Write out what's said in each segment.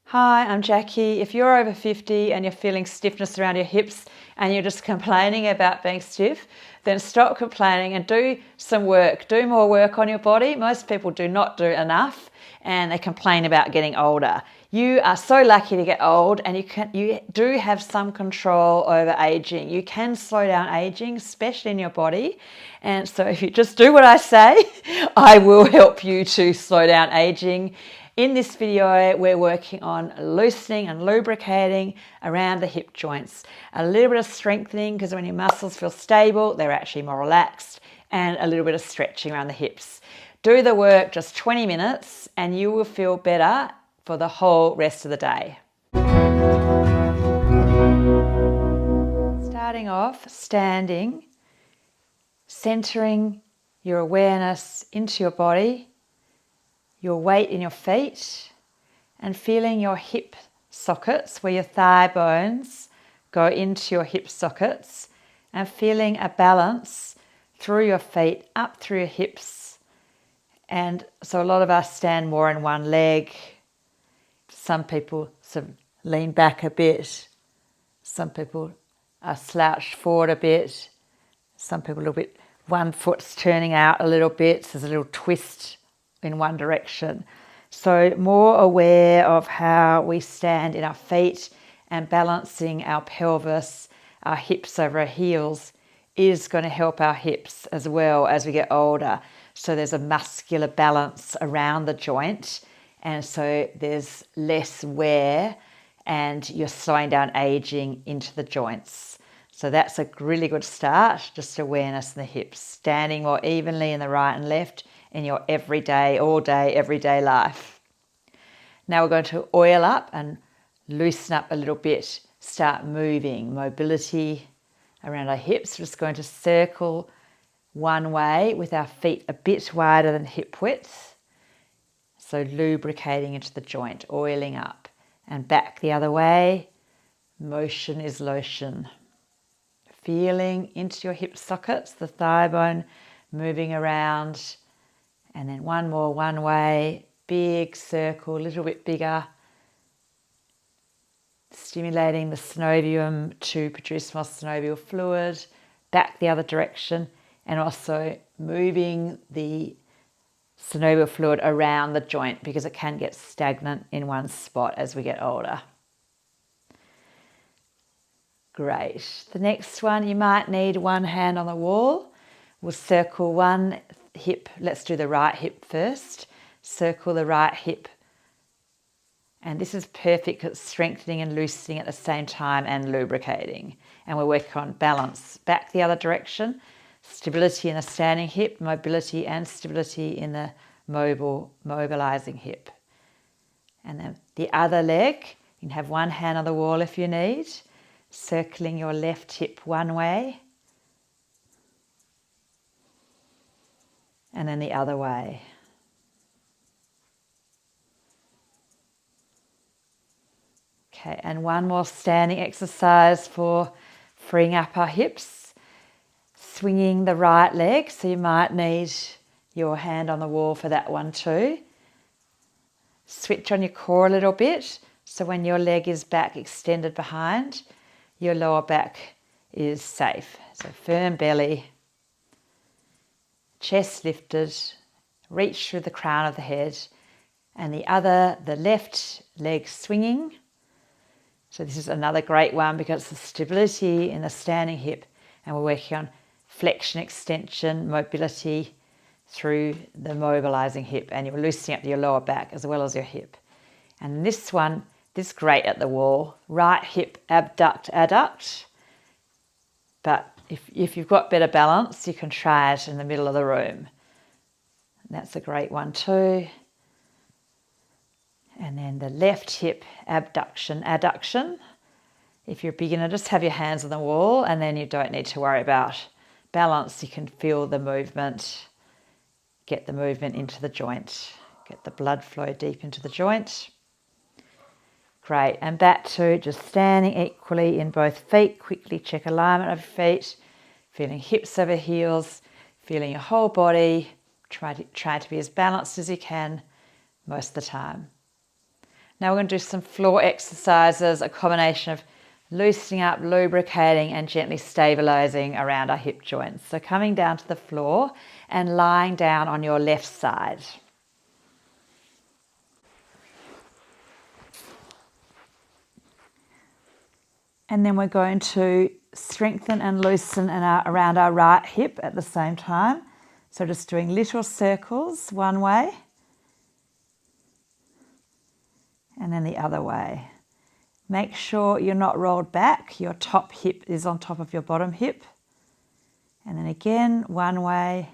Hi, I'm Jackie. If you're over 50 and you're feeling stiffness around your hips and you're just complaining about being stiff, then stop complaining and do some work. Do more work on your body. Most people do not do enough and they complain about getting older. You are so lucky to get old, and you do have some control over aging. You can slow down aging, especially in your body. And so if you just do what I say, I will help you to slow down aging. In this video, we're working on loosening and lubricating around the hip joints. A little bit of strengthening, because when your muscles feel stable, they're actually more relaxed, and a little bit of stretching around the hips. Do the work just 20 minutes and you will feel better for the whole rest of the day. Starting off, standing, centering your awareness into your body, your weight in your feet, and feeling your hip sockets where your thigh bones go into your hip sockets, and feeling a balance through your feet up through your hips. And so a lot of us stand more in one leg. Some people sort of lean back a bit. Some people are slouched forward a bit. Some people a little bit, one foot's turning out a little bit. So there's a little twist in one direction. So more aware of how we stand in our feet and balancing our pelvis, our hips over our heels, is going to help our hips as well as we get older. So there's a muscular balance around the joint, and so there's less wear and you're slowing down aging into the joints. So that's a really good start, just awareness in the hips, standing more evenly in the right and left in your everyday, all day, everyday life. Now we're going to oil up and loosen up a little bit, start moving, mobility around our hips. We're just going to circle one way with our feet a bit wider than hip width. So lubricating into the joint, oiling up, and back the other way. Motion is lotion. Feeling into your hip sockets, the thigh bone moving around, and then one more one way, big circle, a little bit bigger, stimulating the synovium to produce more synovial fluid, back the other direction, and also moving the synovial fluid around the joint because it can get stagnant in one spot as we get older. Great. The next one, you might need one hand on the wall. We'll circle one hip. Let's do the right hip first. Circle the right hip. And this is perfect because it's strengthening and loosening at the same time and lubricating. And we're working on balance. Back the other direction. Stability in the standing hip, mobility and stability in the mobilizing hip. And then the other leg, you can have one hand on the wall if you need, circling your left hip one way, and then the other way. Okay, and one more standing exercise for freeing up our hips. Swinging the right leg, so you might need your hand on the wall for that one too. Switch on your core a little bit, so when your leg is back extended behind, your lower back is safe. So firm belly, chest lifted, reach through the crown of the head, and the left leg swinging. So this is another great one because it's the stability in the standing hip, and we're working on flexion, extension, mobility through the mobilizing hip, and you're loosening up your lower back as well as your hip. And this one, this is great at the wall. Right hip abduct, adduct. But if you've got better balance, you can try it in the middle of the room. And that's a great one too. And then the left hip abduction, adduction. If you're a beginner, just have your hands on the wall and then you don't need to worry about balance. You can feel the movement, get the movement into the joint, get the blood flow deep into the joint. Great, and back to just standing equally in both feet. Quickly check alignment of your feet, feeling hips over heels, feeling your whole body. Try to be as balanced as you can most of the time. Now we're going to do some floor exercises, a combination of loosening up, lubricating and gently stabilizing around our hip joints. So coming down to the floor and lying down on your left side. And then we're going to strengthen and loosen around our right hip at the same time. So just doing little circles one way and then the other way. Make sure you're not rolled back. Your top hip is on top of your bottom hip. And then again, one way.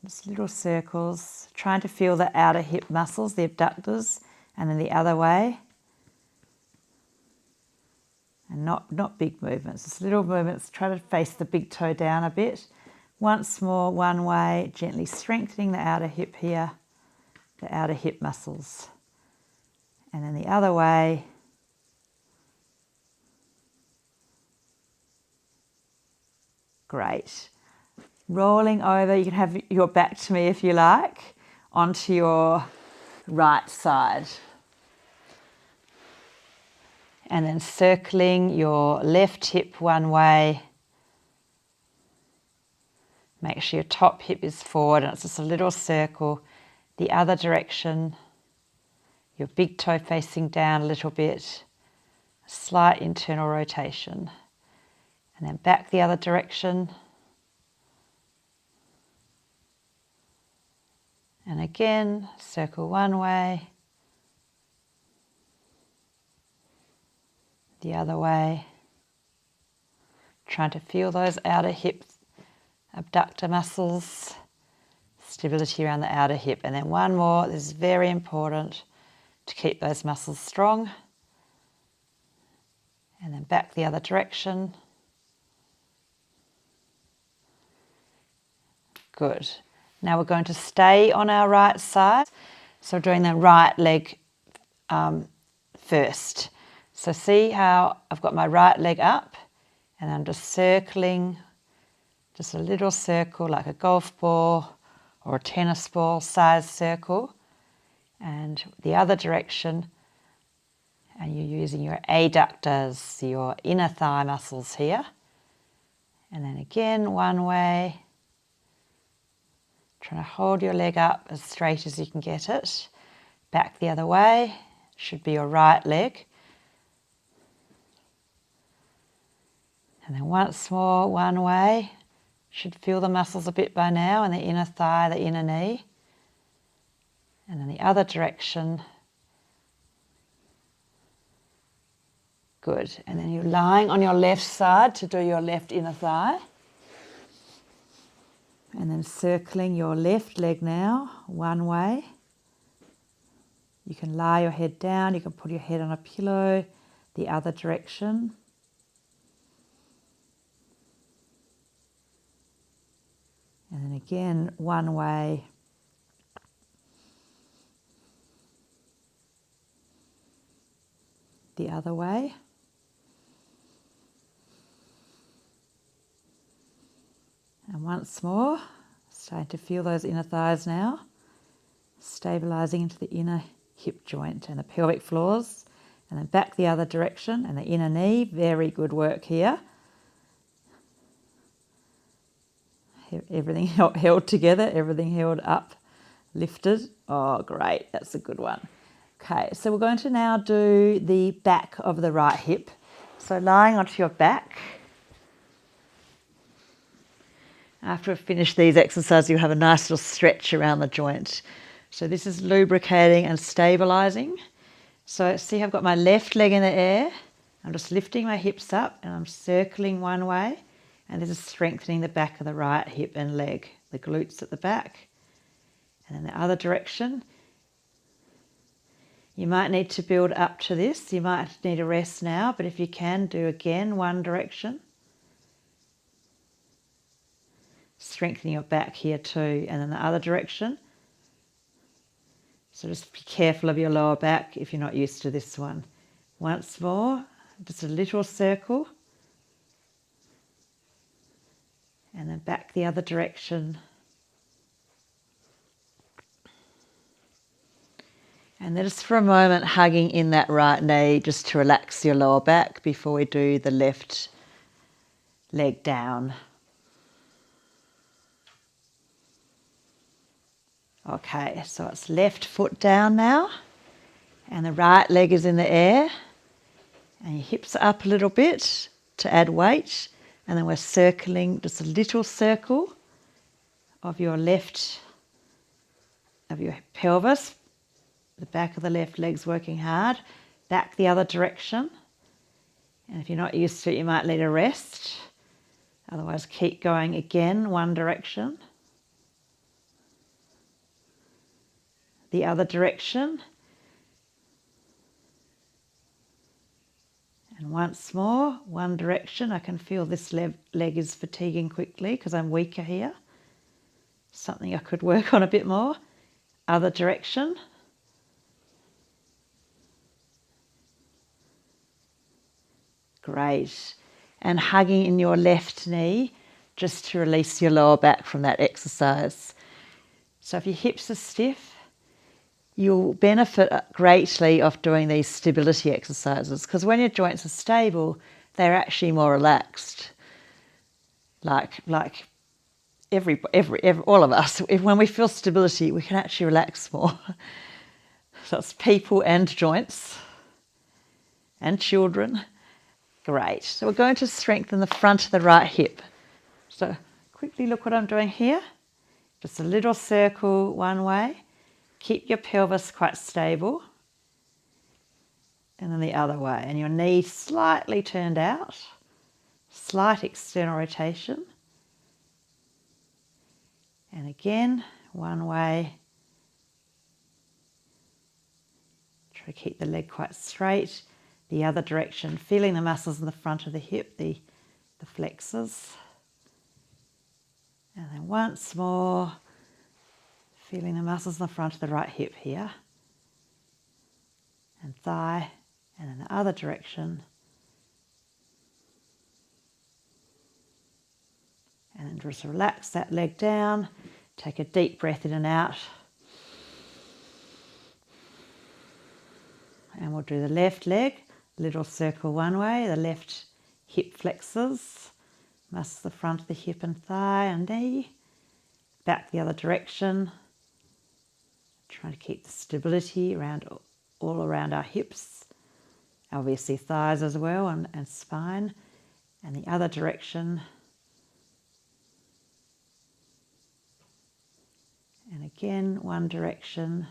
Just little circles, trying to feel the outer hip muscles, the abductors, and then the other way. And not big movements, just little movements. Try to face the big toe down a bit. Once more, one way, gently strengthening the outer hip here, the outer hip muscles. And then the other way. Great. Rolling over, you can have your back to me if you like, onto your right side. And then circling your left hip one way. Make sure your top hip is forward and it's just a little circle. The other direction, your big toe facing down a little bit. Slight internal rotation. And then back the other direction. And again, circle one way. The other way. Trying to feel those outer hip abductor muscles, stability around the outer hip. And then one more, this is very important to keep those muscles strong. And then back the other direction. Good. Now we're going to stay on our right side. So we're doing the right leg first. So see how I've got my right leg up and I'm just circling, just a little circle like a golf ball or a tennis ball size circle. And the other direction, and you're using your adductors, your inner thigh muscles here. And then again, one way. Trying to hold your leg up as straight as you can get it. Back the other way, should be your right leg. And then once more, one way. Should feel the muscles a bit by now in the inner thigh, the inner knee. And then the other direction. Good. And then you're lying on your left side to do your left inner thigh. And then circling your left leg now, one way. You can lie your head down, you can put your head on a pillow, the other direction. And then again, one way. The other way. And once more, starting to feel those inner thighs now, stabilising into the inner hip joint and the pelvic floors, and then back the other direction and the inner knee. Very good work here. Everything held together, everything held up, lifted. Oh, great, that's a good one. Okay, so we're going to now do the back of the right hip. So lying onto your back. After we've finished these exercises, you'll have a nice little stretch around the joint. So this is lubricating and stabilising. So see, I've got my left leg in the air. I'm just lifting my hips up and I'm circling one way. And this is strengthening the back of the right hip and leg, the glutes at the back. And then the other direction. You might need to build up to this. You might need a rest now, but if you can, do again one direction. Strengthening your back here too, and then the other direction. So just be careful of your lower back if you're not used to this one. Once more, just a little circle. And then back the other direction. And then just for a moment, hugging in that right knee just to relax your lower back before we do the left leg down. Okay, so it's left foot down now, and the right leg is in the air, and your hips are up a little bit to add weight, and then we're circling just a little circle of your pelvis. The back of the left leg's working hard. Back the other direction. And if you're not used to it, you might need a rest. Otherwise, keep going again, one direction. The other direction. And once more, one direction. I can feel this leg is fatiguing quickly because I'm weaker here. Something I could work on a bit more. Other direction. Great. And hugging in your left knee just to release your lower back from that exercise. So if your hips are stiff, you'll benefit greatly of doing these stability exercises, because when your joints are stable, they're actually more relaxed. Like all of us, when we feel stability, we can actually relax more. So it's people and joints and children. Great. So we're going to strengthen the front of the right hip. So quickly look what I'm doing here. Just a little circle one way. Keep your pelvis quite stable. And then the other way. And your knee slightly turned out. Slight external rotation. And again, one way. Try to keep the leg quite straight. The other direction, feeling the muscles in the front of the hip, the flexors. And then once more, feeling the muscles in the front of the right hip here. And thigh, and in the other direction. And then just relax that leg down. Take a deep breath in and out. And we'll do the left leg. Little circle one way, the left hip flexors, muscles the front of the hip and thigh and knee, back the other direction, trying to keep the stability all around our hips, obviously thighs as well and spine, and the other direction, and again one direction.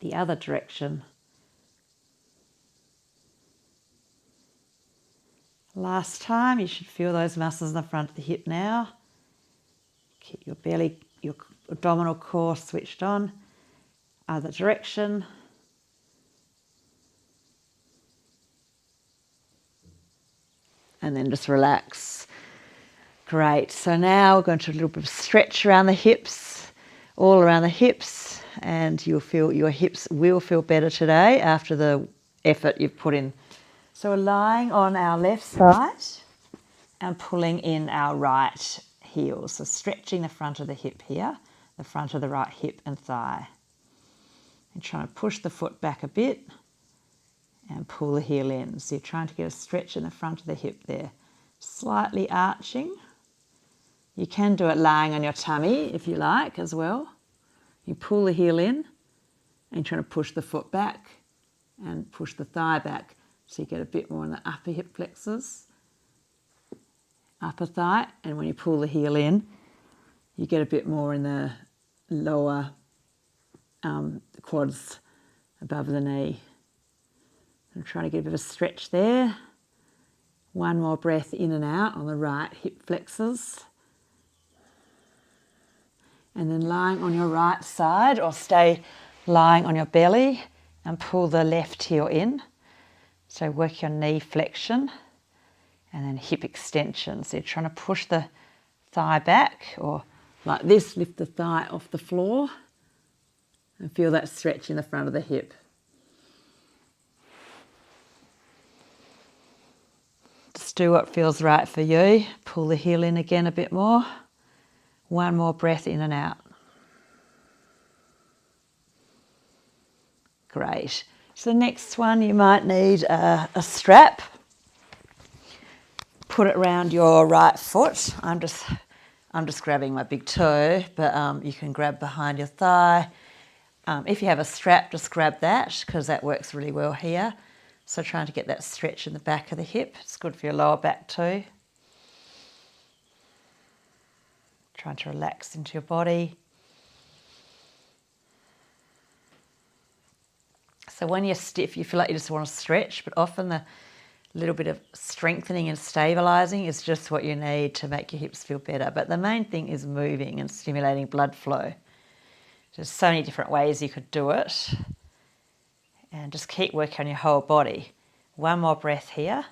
The other direction. Last time, you should feel those muscles in the front of the hip now. Keep your belly, your abdominal core switched on. Other direction. And then just relax. Great. So now we're going to do a little bit of stretch around the hips, all around the hips. And you'll feel your hips will feel better today after the effort you've put in. So we're lying on our left side and pulling in our right heel. So stretching the front of the hip here, the front of the right hip and thigh. And trying to push the foot back a bit and pull the heel in. So you're trying to get a stretch in the front of the hip there. Slightly arching. You can do it lying on your tummy if you like as well. You pull the heel in and you're trying to push the foot back and push the thigh back so you get a bit more in the upper hip flexors, upper thigh, and when you pull the heel in, you get a bit more in the lower quads above the knee. I'm trying to get a bit of a stretch there. One more breath in and out on the right hip flexors. And then lying on your right side, or stay lying on your belly and pull the left heel in. So work your knee flexion and then hip extension. So you're trying to push the thigh back, or like this, lift the thigh off the floor and feel that stretch in the front of the hip. Just do what feels right for you. Pull the heel in again a bit more. One more breath in and out. Great. So the next one, you might need a strap. Put it around your right foot. I'm just grabbing my big toe, but you can grab behind your thigh. If you have a strap, just grab that because that works really well here. So trying to get that stretch in the back of the hip. It's good for your lower back too. Trying to relax into your body. So when you're stiff, you feel like you just want to stretch, but often the little bit of strengthening and stabilising is just what you need to make your hips feel better. But the main thing is moving and stimulating blood flow. There's so many different ways you could do it. And just keep working on your whole body. One more breath here.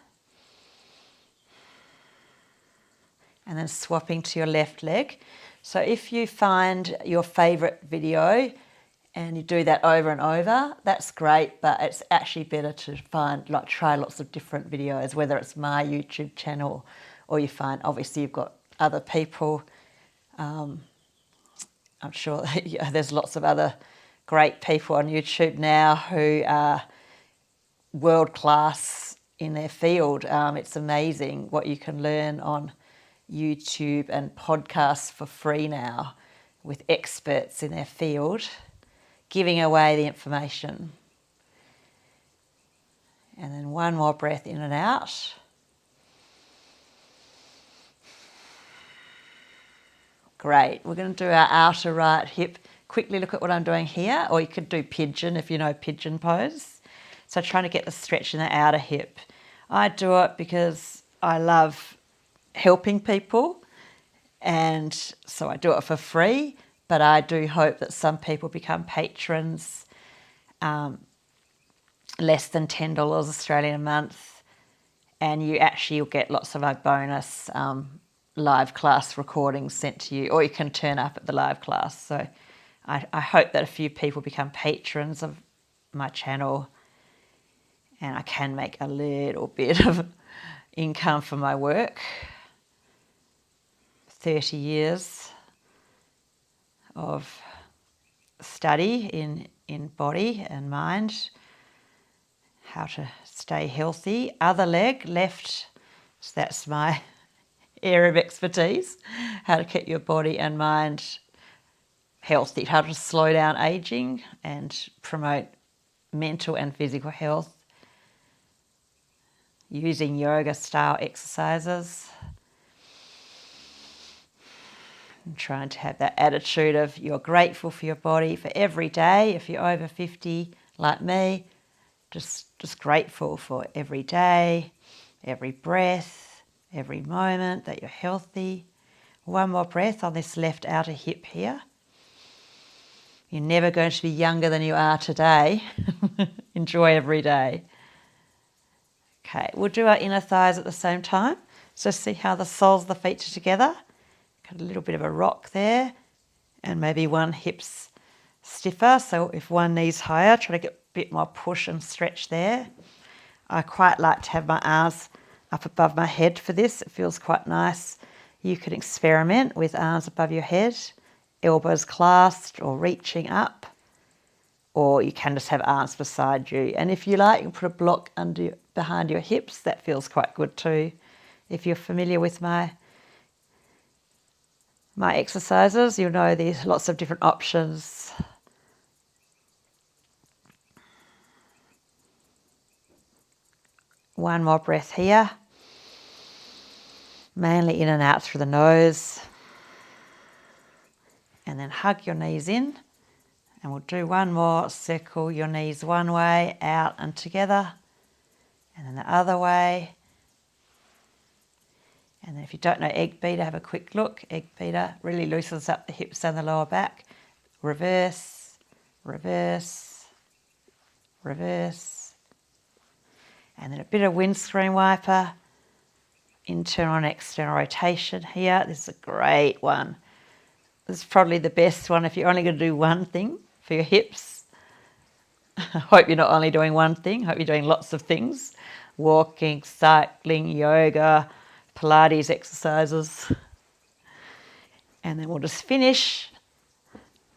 And then swapping to your left leg. So if you find your favourite video and you do that over and over, that's great, but it's actually better to try lots of different videos, whether it's my YouTube channel or you find, obviously you've got other people. I'm sure there's lots of other great people on YouTube now who are world-class in their field. It's amazing what you can learn on YouTube and podcasts for free now with experts in their field giving away the information. And then one more breath in and out. Great. We're going to do our outer right hip. Quickly look at what I'm doing here, or you could do pigeon if you know pigeon pose. So trying to get the stretch in the outer hip. I do it because I love helping people, and so I do it for free, but I do hope that some people become patrons, less than $10 Australian a month, and you'll get lots of our bonus live class recordings sent to you, or you can turn up at the live class. So I hope that a few people become patrons of my channel and I can make a little bit of income for my work. 30 years of study in body and mind, how to stay healthy. Other leg, left, so that's my area of expertise, how to keep your body and mind healthy, how to slow down aging and promote mental and physical health using yoga style exercises. And trying to have that attitude of you're grateful for your body for every day. If you're over 50 like me, just grateful for every day, every breath, every moment that you're healthy. One more breath on this left outer hip here. You're never going to be younger than you are today. Enjoy every day. Okay, we'll do our inner thighs at the same time. So see how the soles of the feet are together. Got a little bit of a rock there, and maybe one hip's stiffer. So if one knee's higher, try to get a bit more push and stretch there. I quite like to have my arms up above my head for this. It feels quite nice. You can experiment with arms above your head, elbows clasped or reaching up, or you can just have arms beside you. And if you like, you can put a block behind your hips. That feels quite good too. If you're familiar with my exercises, you'll know there's lots of different options. One more breath here. Mainly in and out through the nose. And then hug your knees in. And we'll do one more. Circle your knees one way, out and together. And then the other way. And then if you don't know egg beater, have a quick look. Egg beater really loosens up the hips and the lower back. Reverse, reverse, reverse. And then a bit of windscreen wiper. Internal and external rotation here. This is a great one. This is probably the best one if you're only going to do one thing for your hips. I hope you're not only doing one thing. I hope you're doing lots of things. Walking, cycling, yoga, Pilates exercises. And then we'll just finish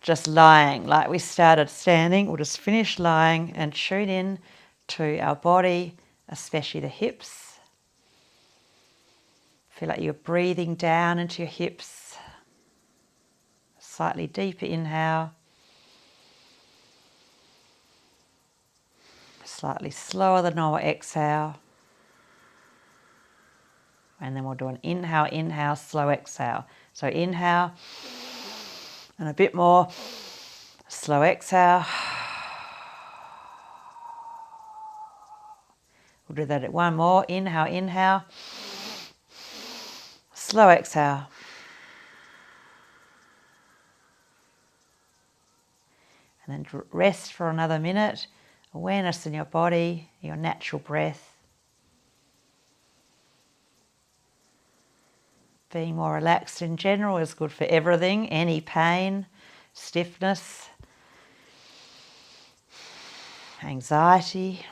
just lying. Like we started standing, we'll just finish lying and tune in to our body, especially the hips. Feel like you're breathing down into your hips. Slightly deeper inhale. Slightly slower than normal exhale. And then we'll do an inhale, inhale, slow exhale. So inhale, and a bit more. Slow exhale. We'll do that at one more. Inhale, inhale. Slow exhale. And then rest for another minute. Awareness in your body, your natural breath. Being more relaxed in general is good for everything. Any pain, stiffness, anxiety.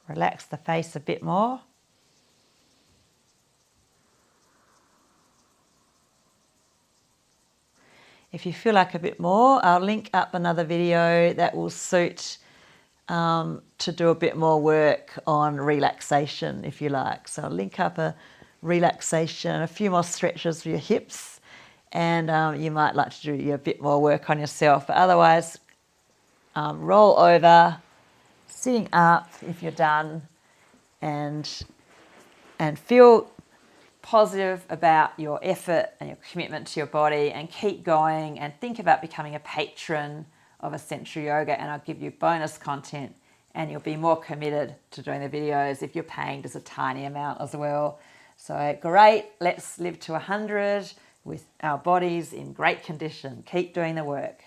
Relax the face a bit more. If you feel like a bit more, I'll link up another video that will suit to do a bit more work on relaxation, if you like. So I'll link up a relaxation, a few more stretches for your hips, and you might like to do a bit more work on yourself. But otherwise, roll over, sitting up if you're done, and feel positive about your effort and your commitment to your body, and keep going and think about becoming a patron of Essential Yoga, and I'll give you bonus content and you'll be more committed to doing the videos if you're paying just a tiny amount as well. So great, let's live to 100 with our bodies in great condition. Keep doing the work.